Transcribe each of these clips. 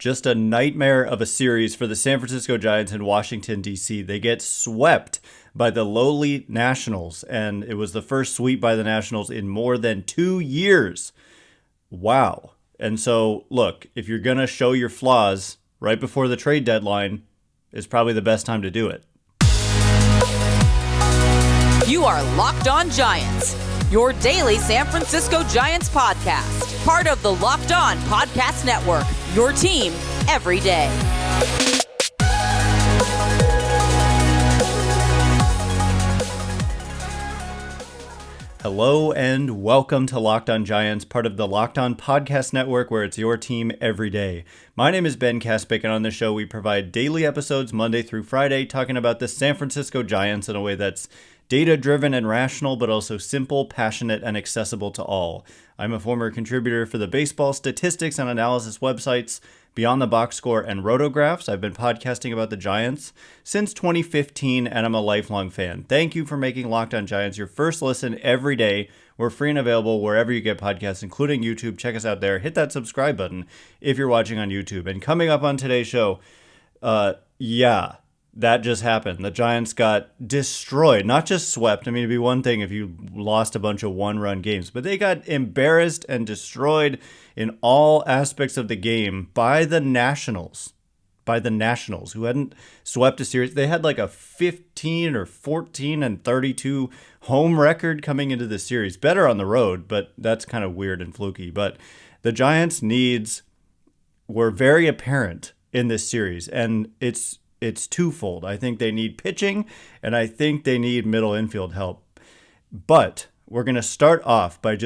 just a nightmare of a series for the San Francisco Giants in Washington, D.C. They get swept by the lowly Nationals, and it was the first sweep by the Nationals in more than 2 years. Wow. And so, look, if you're going to show your flaws right before the trade deadline, is probably the best time to do it. You are Locked On Giants, your daily San Francisco Giants podcast. Part of the Locked On Podcast Network, your team every day. Hello and welcome to Locked On Giants, part of the Locked On Podcast Network, where it's your team every day. My name is Ben Kaspick, and on the show we provide daily episodes Monday through Friday talking about the San Francisco Giants in a way that's data-driven and rational, but also simple, passionate, and accessible to all. I'm a former contributor for the baseball statistics and analysis websites Beyond the Box Score and Rotographs. I've been podcasting about the Giants since 2015, and I'm a lifelong fan. Thank you for making Locked On Giants your first listen every day. We're free and available wherever you get podcasts, including YouTube. Check us out there. Hit that subscribe button if you're watching on YouTube. And coming up on today's show, that just happened. The Giants got destroyed, not just swept. I mean, it'd be one thing if you lost a bunch of one-run games, but they got embarrassed and destroyed in all aspects of the game by the Nationals, who hadn't swept a series. They had like a 15 or 14 and 32 home record coming into the series. Better on the road, but that's kind of weird and fluky. But the Giants' needs were very apparent in this series, and it's twofold. I think they need pitching, and I think they need middle infield help. But we're going to start off by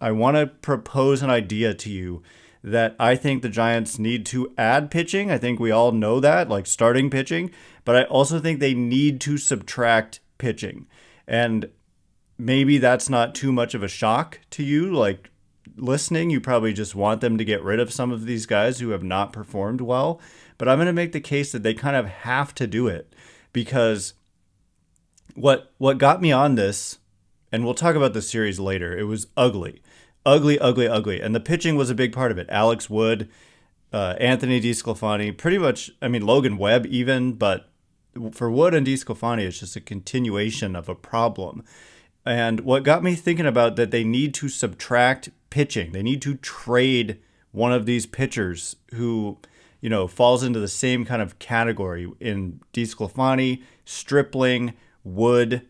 I want to propose an idea to you that I think the Giants need to add pitching. I think we all know that, like starting pitching, but I also think they need to subtract pitching. And maybe that's not too much of a shock to you. Like listening, you probably just want them to get rid of some of these guys who have not performed well. But I'm going to make the case that they kind of have to do it, because what got me on this, and we'll talk about the series later, it was ugly. And the pitching was a big part of it. Alex Wood, Anthony DeSclafani, pretty much, I mean, Logan Webb even, but for Wood and DeSclafani, it's just a continuation of a problem. And what got me thinking about that they need to subtract pitching. They need to trade one of these pitchers who, falls into the same kind of category in DeSclafani, Stripling, Wood,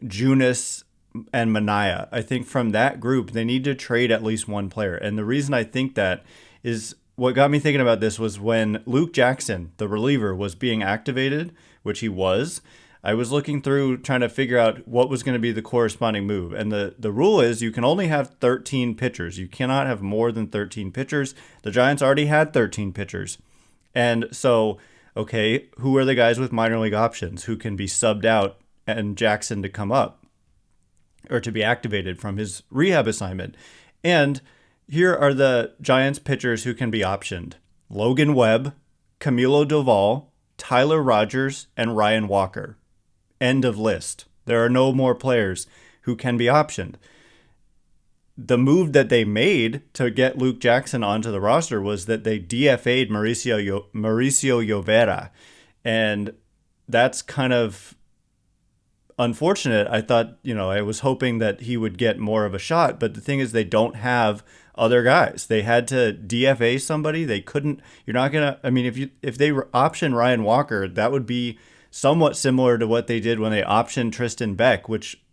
Junis, and Manaea. I think from that group, they need to trade at least one player. And the reason I think that is what got me thinking about this was when Luke Jackson, the reliever, was being activated, which he was. I was looking through trying to figure out what was going to be the corresponding move. And the rule is you can only have 13 pitchers. You cannot have more than 13 pitchers. The Giants already had 13 pitchers. And so, okay, who are the guys with minor league options who can be subbed out and Jackson to come up or to be activated from his rehab assignment? And here are the Giants pitchers who can be optioned: Logan Webb, Camilo Doval, Tyler Rogers, and Ryan Walker. End of list. There are no more players who can be optioned. The move that they made to get Luke Jackson onto the roster was that they DFA'd Mauricio Llovera. And that's kind of unfortunate. I thought, I was hoping that he would get more of a shot. But the thing is, they don't have other guys. They had to DFA somebody. They couldn't. You're not going to. I mean, if they option Ryan Walker, that would be somewhat similar to what they did when they optioned Tristan Beck, which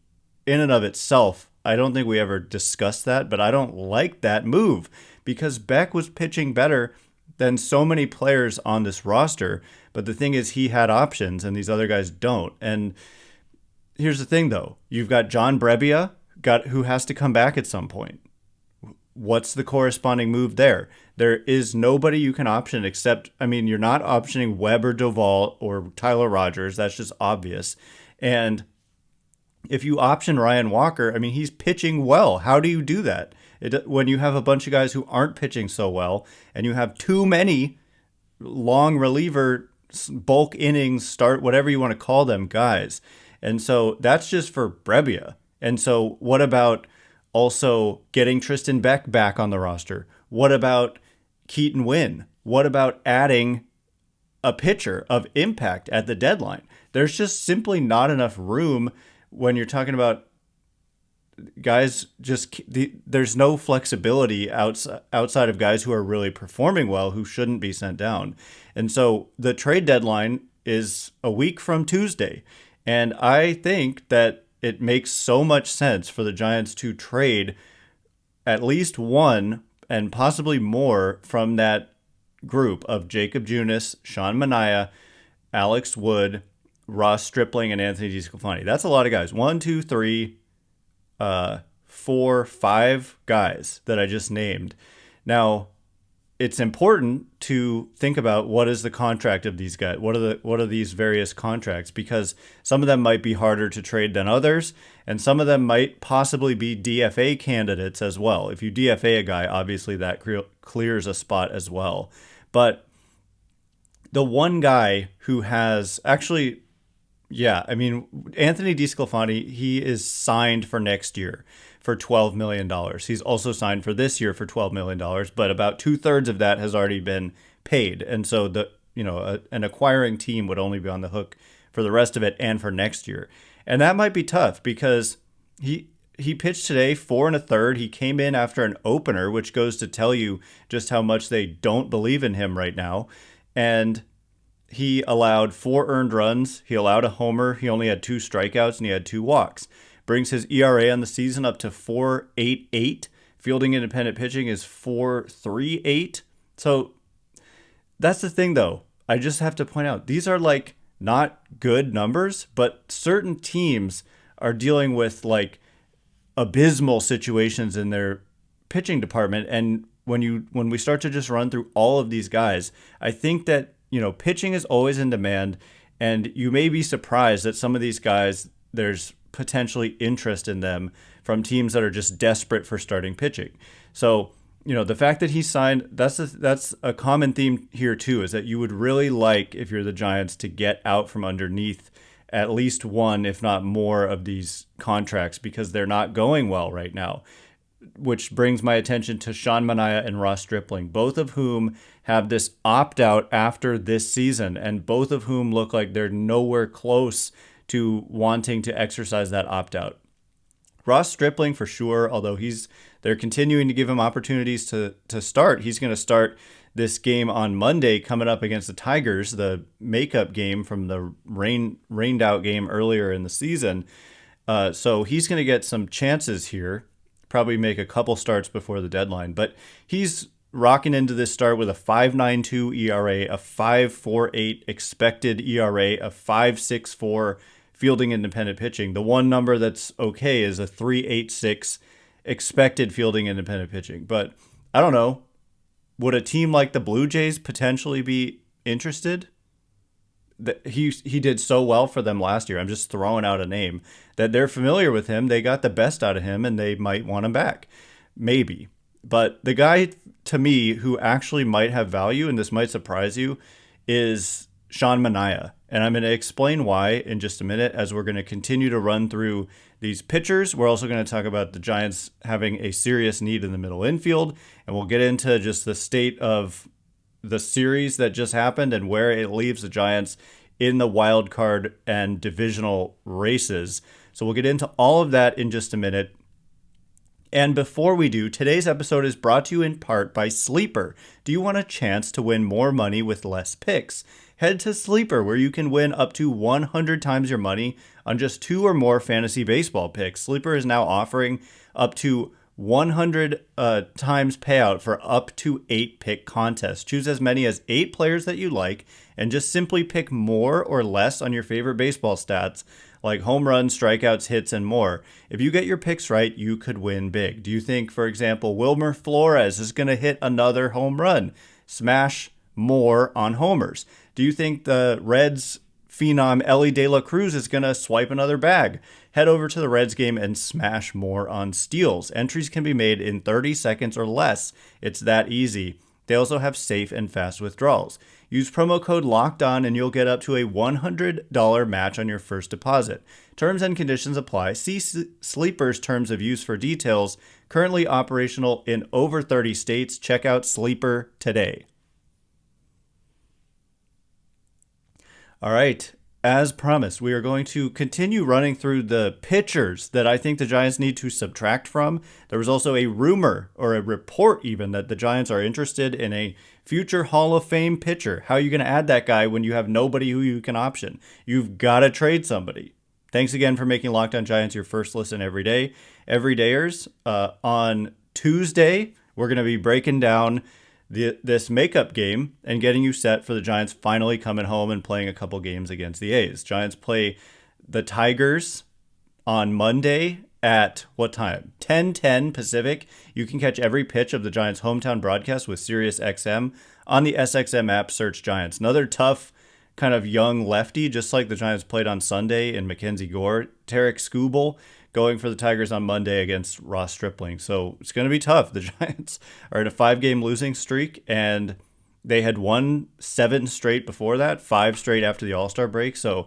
in and of itself, I don't think we ever discussed that, but I don't like that move because Beck was pitching better than so many players on this roster. But the thing is, he had options and these other guys don't. And here's the thing, though. You've got John Brebbia who has to come back at some point. What's the corresponding move there? There is nobody you can option except, you're not optioning Webb or Doval or Tyler Rogers. That's just obvious. And if you option Ryan Walker, he's pitching well. How do you do that? When you have a bunch of guys who aren't pitching so well and you have too many long reliever, bulk innings, start, whatever you want to call them, guys. And so that's just for Brebbia. And so what about also getting Tristan Beck back on the roster? What about Keaton Winn? what about adding a pitcher of impact at the deadline? There's just simply not enough room when you're talking about guys. There's no flexibility outside of guys who are really performing well, who shouldn't be sent down. And so the trade deadline is a week from Tuesday. And I think that it makes so much sense for the Giants to trade at least one and possibly more from that group of Jakob Junis, Sean Manaea, Alex Wood, Ross Stripling, and Anthony DeSclafani. That's a lot of guys. 1, 2, 3, 4, 5 guys that I just named. Now, it's important to think about what is the contract of these guys. What are these various contracts? Because some of them might be harder to trade than others, and some of them might possibly be DFA candidates as well. If you DFA a guy, obviously that clears a spot as well. But the one guy who has actually, Anthony DeSclafani, he is signed for next year for $12 million. He's also signed for this year for $12 million, but about 2/3 of that has already been paid. And so an acquiring team would only be on the hook for the rest of it and for next year. And that might be tough because he pitched today 4 1/3. He came in after an opener, which goes to tell you just how much they don't believe in him right now. And he allowed 4 earned runs. He allowed a homer. He only had 2 strikeouts and he had 2 walks. Brings his ERA on the season up to 4.88. Fielding independent pitching is 4.38. So that's the thing, though. I just have to point out, these are like not good numbers, but certain teams are dealing with like abysmal situations in their pitching department. And when we start to just run through all of these guys, I think that, pitching is always in demand, and you may be surprised that some of these guys, there's potentially interest in them from teams that are just desperate for starting pitching. So, the fact that he signed, that's a common theme here too, is that you would really like, if you're the Giants, to get out from underneath at least one, if not more, of these contracts because they're not going well right now. Which brings my attention to Sean Manaea and Ross Stripling, both of whom have this opt-out after this season, and both of whom look like they're nowhere close to wanting to exercise that opt-out. Ross Stripling for sure, although they're continuing to give him opportunities to start. He's going to start this game on Monday coming up against the Tigers, the makeup game from the rained out game earlier in the season. So he's going to get some chances here, probably make a couple starts before the deadline. But he's rocking into this start with a 5.92 ERA, a 5.48 expected ERA, a 5.64 fielding independent pitching. The one number that's okay is a 3.86 expected fielding independent pitching. But I don't know. Would a team like the Blue Jays potentially be interested? He did so well for them last year. I'm just throwing out a name that they're familiar with him. They got the best out of him and they might want him back. Maybe. But the guy to me who actually might have value, and this might surprise you, is Sean Manaea. And I'm going to explain why in just a minute as we're going to continue to run through these pitchers. We're also going to talk about the Giants having a serious need in the middle infield. And we'll get into just the state of the series that just happened and where it leaves the Giants in the wild card and divisional races. So we'll get into all of that in just a minute. And before we do, today's episode is brought to you in part by Sleeper. Do you want a chance to win more money with less picks? Head to Sleeper, where you can win up to 100 times your money on just 2 or more fantasy baseball picks. Sleeper is now offering up to 100 times payout for up to 8 pick contests. Choose as many as 8 players that you like and just simply pick more or less on your favorite baseball stats like home runs, strikeouts, hits, and more. If you get your picks right, you could win big. Do you think, for example, Wilmer Flores is going to hit another home run? Smash more on homers. Do you think the Reds phenom Ellie De La Cruz is going to swipe another bag? Head over to the Reds game and smash more on steals. Entries can be made in 30 seconds or less. It's that easy. They also have safe and fast withdrawals. Use promo code LOCKEDON and you'll get up to a $100 match on your first deposit. Terms and conditions apply. See Sleeper's terms of use for details. Currently operational in over 30 states. Check out Sleeper today. All right. As promised, we are going to continue running through the pitchers that I think the Giants need to subtract from. There was also a rumor, or a report even, that the Giants are interested in a future Hall of Fame pitcher. How are you going to add that guy when you have nobody who you can option? You've got to trade somebody. Thanks again for making Locked On Giants your first listen every day. Everydayers, on Tuesday, we're going to be breaking down this makeup game and getting you set for the Giants finally coming home and playing a couple games against the A's. Giants play the Tigers on Monday at what time? 10:10 Pacific. You can catch every pitch of the Giants' hometown broadcast with SiriusXM on the SXM app. Search Giants. Another tough kind of young lefty, just like the Giants played on Sunday in Mackenzie Gore. Tarek Skubal going for the Tigers on Monday against Ross Stripling. So it's going to be tough. The Giants are in a 5-game losing streak, and they had won 7 straight before that, 5 straight after the All-Star break. So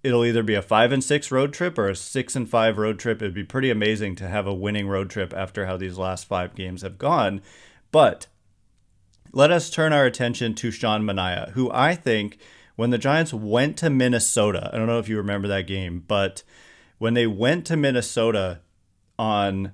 it'll either be a 5-6 road trip or a 6-5 road trip. It'd be pretty amazing to have a winning road trip after how these last 5 games have gone. But let us turn our attention to Sean Manaea, who I think when the Giants went to Minnesota, I don't know if you remember that game, but when they went to Minnesota on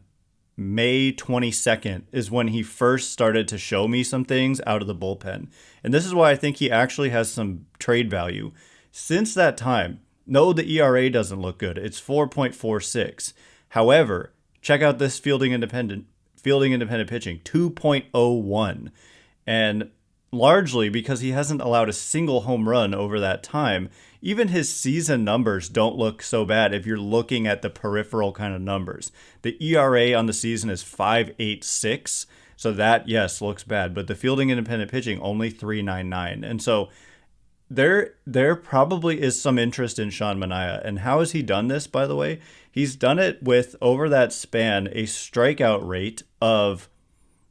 May 22nd is when he first started to show me some things out of the bullpen. And this is why I think he actually has some trade value. Since that time, no, the ERA doesn't look good. It's 4.46. However, check out this fielding independent pitching, 2.01. And largely because he hasn't allowed a single home run over that time, even his season numbers don't look so bad if you're looking at the peripheral kind of numbers. The ERA on the season is 5.86, so that, yes, looks bad. But the fielding independent pitching, only 3.99. And so there probably is some interest in Sean Manaea. And how has he done this, by the way? He's done it with, over that span, a strikeout rate of,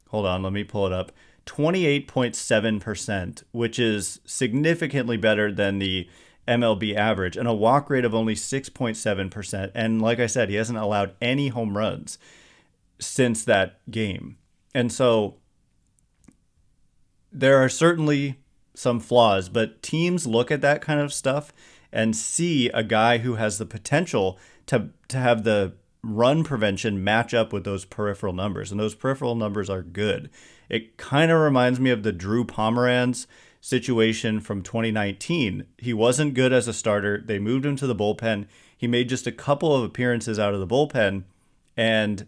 hold on, let me pull it up, 28.7%, which is significantly better than the MLB average, and a walk rate of only 6.7%. And like I said, he hasn't allowed any home runs since that game. And so there are certainly some flaws, but teams look at that kind of stuff and see a guy who has the potential to have the run prevention match up with those peripheral numbers. And those peripheral numbers are good. It kind of reminds me of the Drew Pomeranz situation from 2019. He wasn't good as a starter. They moved him to the bullpen. He made just a couple of appearances out of the bullpen, and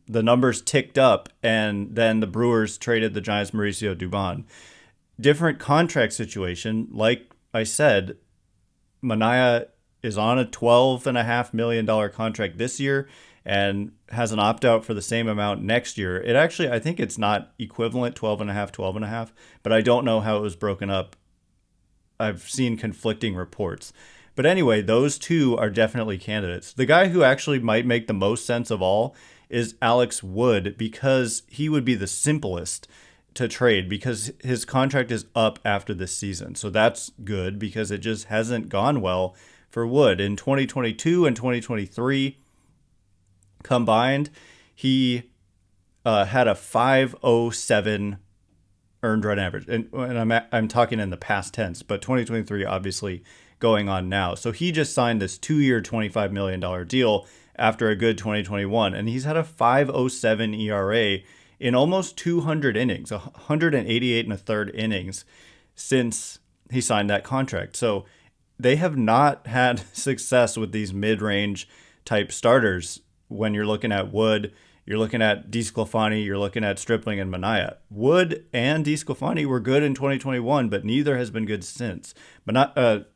the numbers ticked up, and then the Brewers traded the Giants' Mauricio Dubon. Different contract situation. Like I said, Manaea is on a $12.5 million contract this year and has an opt-out for the same amount next year. It actually, I think it's not equivalent, 12.5, but I don't know how it was broken up. I've seen conflicting reports. But anyway, those two are definitely candidates. The guy who actually might make the most sense of all is Alex Wood, because he would be the simplest to trade because his contract is up after this season. So that's good because it just hasn't gone well for Wood. In 2022 and 2023 combined, he had a 5.07 earned run average. And I'm talking in the past tense, but 2023 obviously going on now. So he just signed this 2-year, $25 million deal after a good 2021. And he's had a 5.07 ERA in almost 200 innings, 188 and a third innings since he signed that contract. So they have not had success with these mid-range type starters. When you're looking at Wood, you're looking at DeSclafani, you're looking at Stripling and Manaea. Wood and DeSclafani were good in 2021, but neither has been good since. But not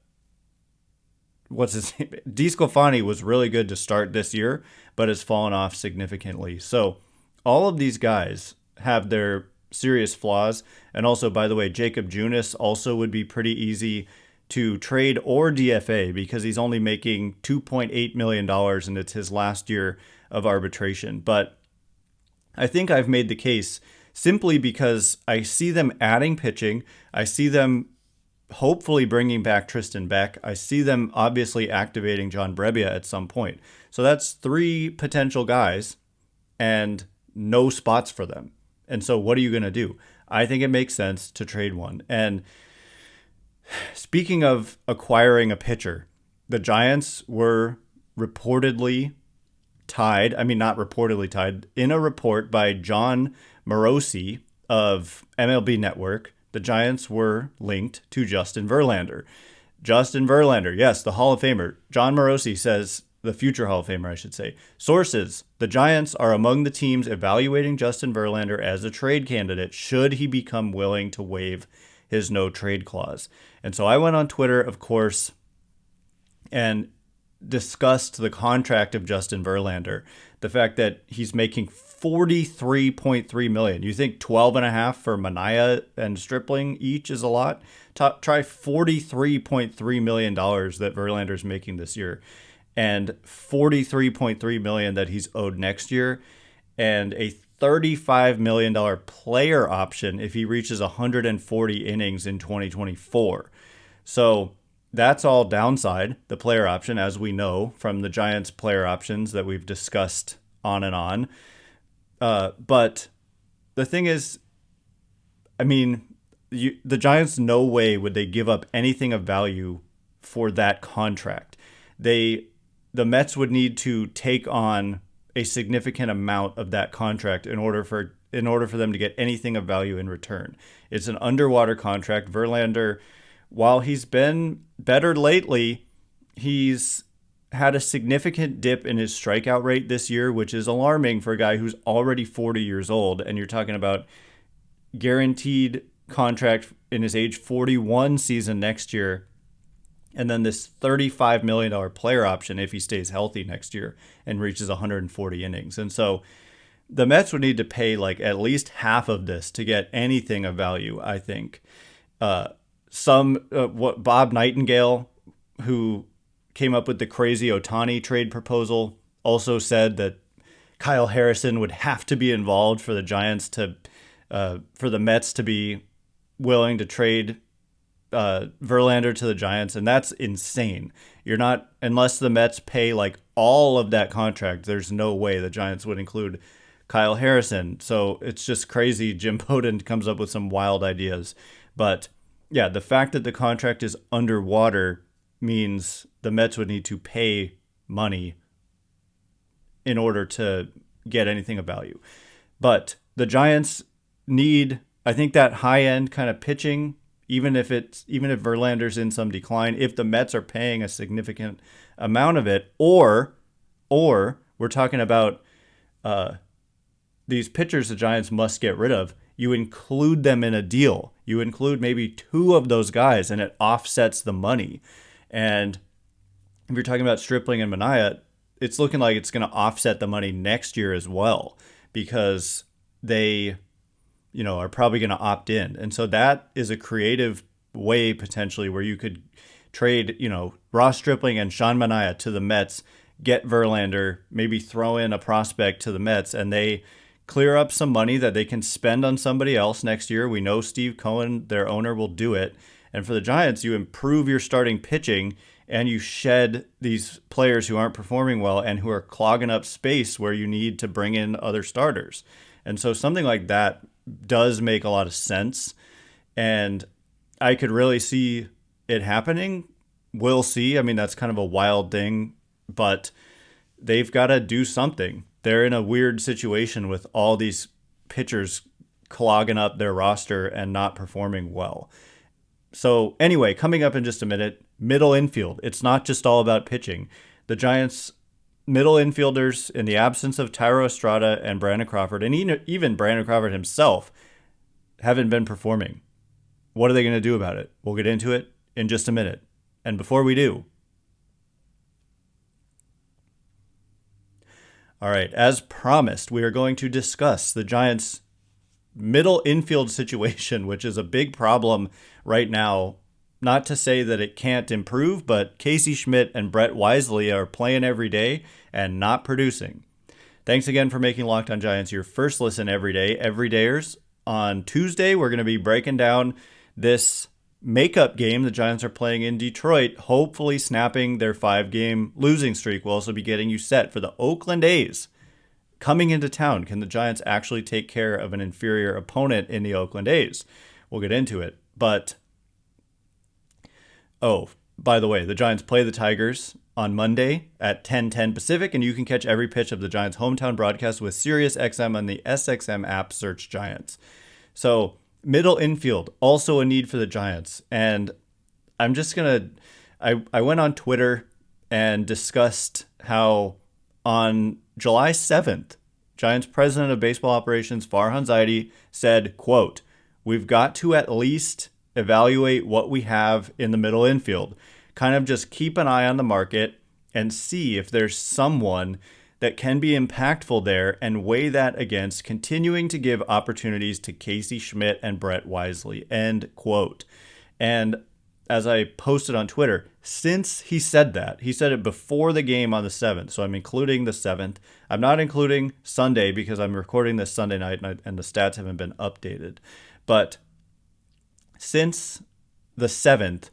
what's his name? DeSclafani was really good to start this year, but has fallen off significantly. So all of these guys have their serious flaws. And also, by the way, Jakob Junis also would be pretty easy to trade or DFA because he's only making $2.8 million and it's his last year of arbitration. But I think I've made the case simply because I see them adding pitching. I see them hopefully bringing back Tristan Beck. I see them obviously activating John Brebbia at some point. So that's 3 potential guys and no spots for them. And so what are you going to do? I think it makes sense to trade one. And Speaking of acquiring a pitcher, the Giants were reportedly tied. I mean, not reportedly tied. In a report by John Manaea of MLB Network, the Giants were linked to Justin Verlander. Justin Verlander, yes, the Hall of Famer. John Manaea says, the future Hall of Famer, I should say. Sources, the Giants are among the teams evaluating Justin Verlander as a trade candidate should he become willing to waive his no trade clause. And so I went on Twitter, of course, and discussed the contract of Justin Verlander, the fact that he's making $43.3 million. You think 12.5 for Manaea and Stripling each is a lot? Try $43.3 million that Verlander's making this year, and $43.3 million that he's owed next year, and a $35 million player option if he reaches 140 innings in 2024. So that's all downside, the player option, as we know from the Giants' player options that we've discussed on and on. But the thing is, I mean, the Giants, no way would they give up anything of value for that contract. The Mets would need to take on a significant amount of that contract in order for them to get anything of value in return. It's an underwater contract. Verlander, while he's been better lately, he's had a significant dip in his strikeout rate this year, which is alarming for a guy who's already 40 years old. And you're talking about guaranteed contract in his age 41 season next year, and then this $35 million player option if he stays healthy next year and reaches 140 innings. And so the Mets would need to pay like at least half of this to get anything of value, I think. What Bob Nightingale, who came up with the crazy Ohtani trade proposal, also said that Kyle Harrison would have to be involved for the Giants for the Mets to be willing to trade Verlander to the Giants, and that's insane. You're not, unless the Mets pay like all of that contract, there's no way the Giants would include Kyle Harrison. So it's just crazy. Jim Bowden comes up with some wild ideas. But yeah, the fact that the contract is underwater means the Mets would need to pay money in order to get anything of value. But the Giants need, I think, that high-end kind of pitching, even if Verlander's in some decline, if the Mets are paying a significant amount of it, or we're talking about these pitchers the Giants must get rid of, you include them in a deal. You include maybe two of those guys, and it offsets the money. And if you're talking about Stripling and Manaea, it's looking like it's going to offset the money next year as well, because they, are probably going to opt in. And so that is a creative way potentially where you could trade, Ross Stripling and Sean Manaea to the Mets, get Verlander, maybe throw in a prospect to the Mets, and they clear up some money that they can spend on somebody else next year. We know Steve Cohen, their owner, will do it. And for the Giants, you improve your starting pitching and you shed these players who aren't performing well and who are clogging up space where you need to bring in other starters. And so something like that does make a lot of sense. And I could really see it happening. We'll see. I mean, that's kind of a wild thing, but they've got to do something. They're in a weird situation with all these pitchers clogging up their roster and not performing well. So anyway, coming up in just a minute, middle infield. It's not just all about pitching. The Giants' middle infielders, in the absence of Thairo Estrada and Brandon Crawford, and even Brandon Crawford himself, haven't been performing. What are they going to do about it? We'll get into it in just a minute. And before we do, all right, as promised, we are going to discuss the Giants' middle infield situation, which is a big problem right now. Not to say that it can't improve, but Casey Schmidt and Brett Wisely are playing every day and not producing. Thanks again for making Locked On Giants your first listen every day. Everydayers, on Tuesday, we're going to be breaking down this makeup game the Giants are playing in Detroit, hopefully snapping their 5-game losing streak. We'll also be getting you set for the Oakland A's coming into town. Can the Giants actually take care of an inferior opponent in the Oakland A's? We'll get into it. But Oh, by the way, the Giants play the Tigers on Monday at 10:10 Pacific, and you can catch every pitch of the Giants' hometown broadcast with SiriusXM on the SXM app. Search Giants. So middle infield, also a need for the Giants. And I'm just going to, I went on Twitter and discussed how on July 7th, Giants president of baseball operations, Farhan Zaidi, said, quote, "We've got to at least evaluate what we have in the middle infield. Kind of just keep an eye on the market and see if there's someone that can be impactful there and weigh that against continuing to give opportunities to Casey Schmitt and Brett Wisely," end quote. And as I posted on Twitter, since he said that, he said it before the game on the 7th. So I'm including the 7th. I'm not including Sunday because I'm recording this Sunday night and the stats haven't been updated. But since the 7th,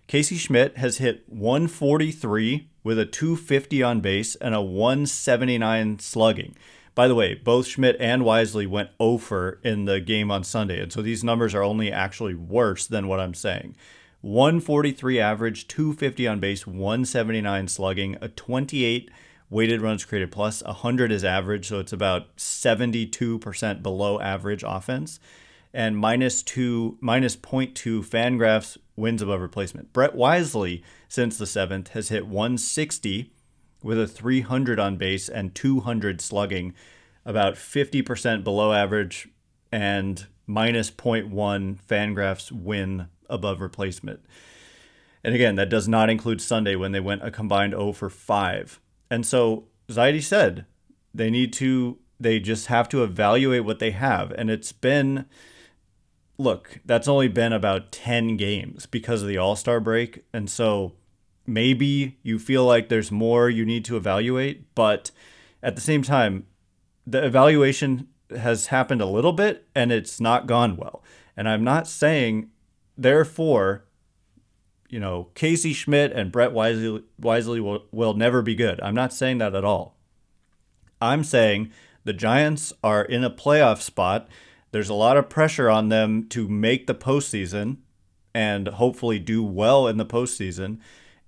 Casey Schmitt has hit 143 with a 250 on base and a 179 slugging. By the way, both Schmitt and Wisely went 0 for in the game on Sunday. And so these numbers are only actually worse than what I'm saying. 143 average, 250 on base, 179 slugging, a 28 weighted runs created plus, 100 is average, so it's about 72% below average offense, and minus 0.2 Fangraphs wins above replacement. Brett Wisely, since the 7th, has hit 160 with a 300 on base and 200 slugging, about 50% below average, and minus 0.1 Fangraphs win above replacement. And again, that does not include Sunday when they went a combined 0 for 5. And so Zaidi said they just have to evaluate what they have. And it's been, look, that's only been about 10 games because of the All-Star break. And so maybe you feel like there's more you need to evaluate, but at the same time, the evaluation has happened a little bit and it's not gone well. And I'm not saying, therefore, Casey Schmitt and Brett Wisely will never be good. I'm not saying that at all. I'm saying the Giants are in a playoff spot. There's a lot of pressure on them to make the postseason and hopefully do well in the postseason.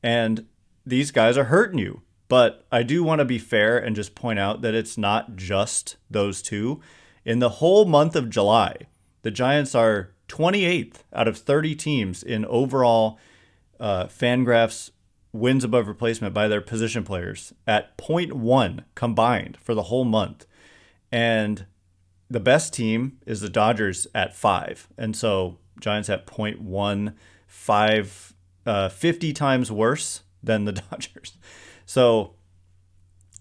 And these guys are hurting you. But I do want to be fair and just point out that it's not just those two. In the whole month of July, the Giants are 28th out of 30 teams in overall Fangraphs wins above replacement by their position players at 0.1 combined for the whole month. And the best team is the Dodgers at 5. And so Giants at 0.1, 50 times worse than the Dodgers. So,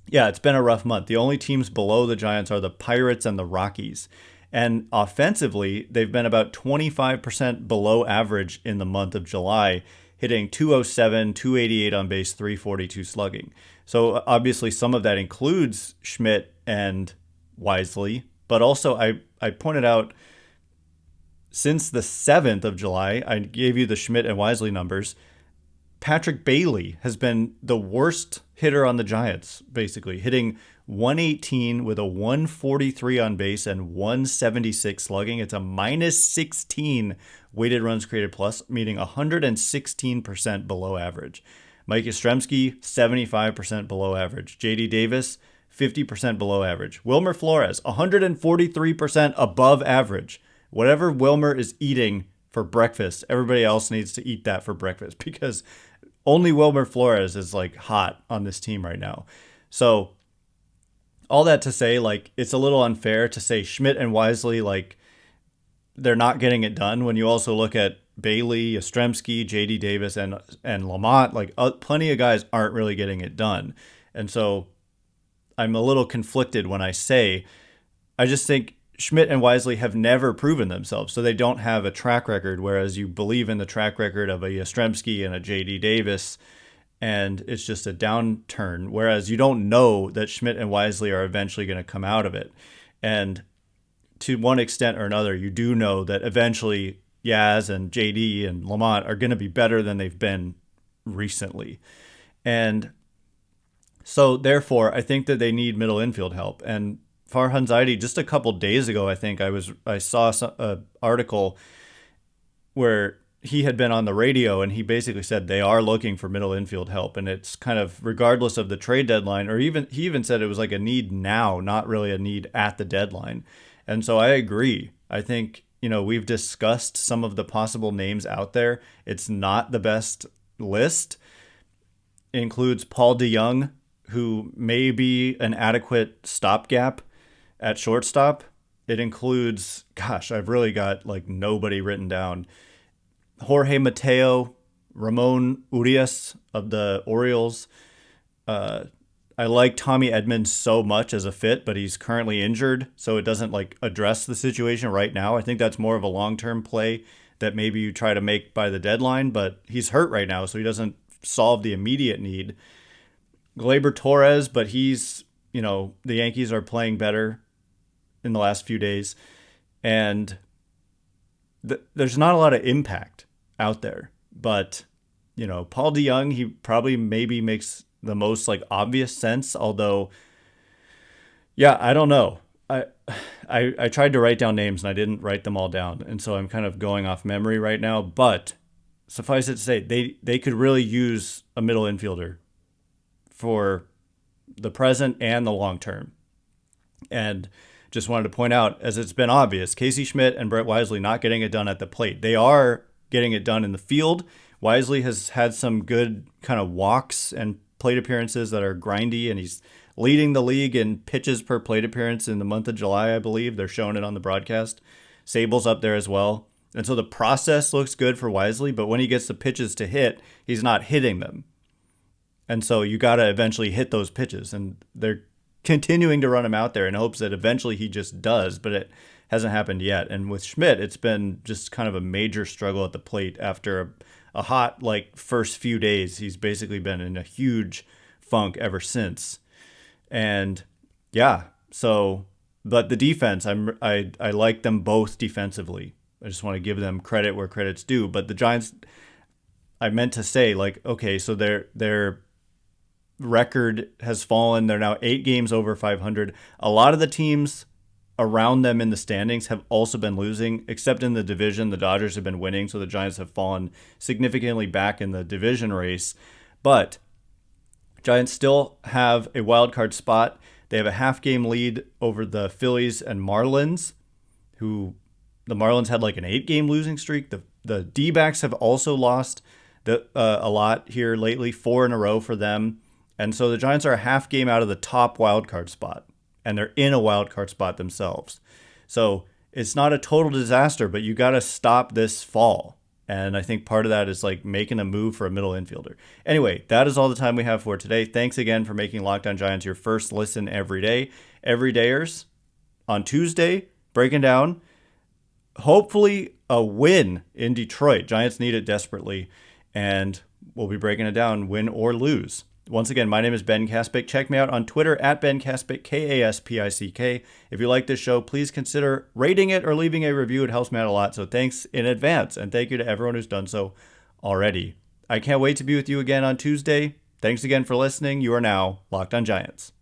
yeah, it's been a rough month. The only teams below the Giants are the Pirates and the Rockies. And offensively, they've been about 25% below average in the month of July, hitting 207, 288 on base, 342 slugging. So obviously some of that includes Schmitt and Wisely, but also I pointed out since the 7th of July, I gave you the Schmitt and Wisely numbers, Patrick Bailey has been the worst hitter on the Giants, basically, hitting 118 with a 143 on base and 176 slugging. It's a minus 16 weighted runs created plus, meaning 116% below average. Mike Yastrzemski, 75% below average. JD Davis, 50% below average. Wilmer Flores, 143% above average. Whatever Wilmer is eating for breakfast, everybody else needs to eat that for breakfast because only Wilmer Flores is like hot on this team right now. So all that to say, like, it's a little unfair to say Schmitt and Wisely, like, they're not getting it done when you also look at Bailey, Yastrzemski, JD Davis, and Lamont. Like, plenty of guys aren't really getting it done. And so I'm a little conflicted when I say, I just think Schmitt and Wisely have never proven themselves, so they don't have a track record, whereas you believe in the track record of a Yastrzemski and a JD Davis, and it's just a downturn, whereas you don't know that Schmitt and Wisely are eventually going to come out of it. And to one extent or another, you do know that eventually Yaz and JD and Lamont are going to be better than they've been recently. And so therefore, I think that they need middle infield help. And Farhan Zaidi, just a couple days ago, I think I saw an article where he had been on the radio and he basically said they are looking for middle infield help. And it's kind of regardless of the trade deadline, or he even said it was like a need now, not really a need at the deadline. And so I agree. I think, we've discussed some of the possible names out there. It's not the best list. It includes Paul DeJong, who may be an adequate stopgap at shortstop. It includes, I've really got like nobody written down. Jorge Mateo, Ramon Urias of the Orioles. I like Tommy Edmonds so much as a fit, but he's currently injured, so it doesn't like address the situation right now. I think that's more of a long-term play that maybe you try to make by the deadline, but he's hurt right now, so he doesn't solve the immediate need. Gleyber Torres, but he's, the Yankees are playing better in the last few days, and there's not a lot of impact out there. But, Paul DeJong, he probably maybe makes the most like obvious sense, although, yeah, I don't know. I tried to write down names and I didn't write them all down, and so I'm kind of going off memory right now, but suffice it to say, they could really use a middle infielder for the present and the long term. And just wanted to point out, as it's been obvious, Casey Schmidt and Brett Wisely not getting it done at the plate. They are getting it done in the field. Wisely has had some good kind of walks and plate appearances that are grindy, and he's leading the league in pitches per plate appearance in the month of July, I believe. They're showing it on the broadcast. Sable's up there as well. And so the process looks good for Wisely, but when he gets the pitches to hit, he's not hitting them. And so you got to eventually hit those pitches, and they're continuing to run him out there in hopes that eventually he just does, but it hasn't happened yet. And with Schmidt, it's been just kind of a major struggle at the plate after a hot first few days. He's basically been in a huge funk ever since. And yeah, so, but the defense, I like them both defensively. I just want to give them credit where credit's due. But the Giants, I meant to say, okay, so their record has fallen. They're now 8 games over 500. A lot of the teams around them in the standings have also been losing, except in the division. The Dodgers have been winning, so the Giants have fallen significantly back in the division race. But Giants still have a wild card spot. They have a half-game lead over the Phillies and Marlins, who the Marlins had an 8-game losing streak. The D-backs have also lost a lot here lately, 4 in a row for them. And so the Giants are a half game out of the top wild card spot, and they're in a wild card spot themselves. So it's not a total disaster, but you got to stop this fall. And I think part of that is making a move for a middle infielder. Anyway, that is all the time we have for today. Thanks again for making Locked On Giants your first listen every day. Everydayers on Tuesday, breaking down hopefully a win in Detroit. Giants need it desperately, and we'll be breaking it down, win or lose. Once again, my name is Ben Kaspick. Check me out on Twitter at Ben Kaspick, Kaspick. If you like this show, please consider rating it or leaving a review. It helps me out a lot. So thanks in advance. And thank you to everyone who's done so already. I can't wait to be with you again on Tuesday. Thanks again for listening. You are now Locked On Giants.